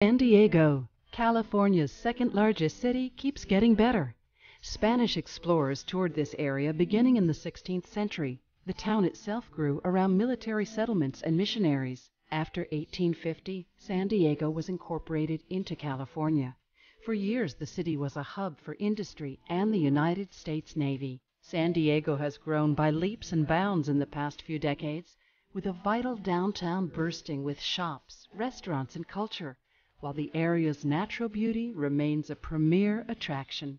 San Diego, California's second-largest city, keeps getting better. Spanish explorers toured this area beginning in the 16th century. The town itself grew around military settlements and missionaries. After 1850, San Diego was incorporated into California. For years, the city was a hub for industry and the United States Navy. San Diego has grown by leaps and bounds in the past few decades, with a vital downtown bursting with shops, restaurants, and culture, while the area's natural beauty remains a premier attraction.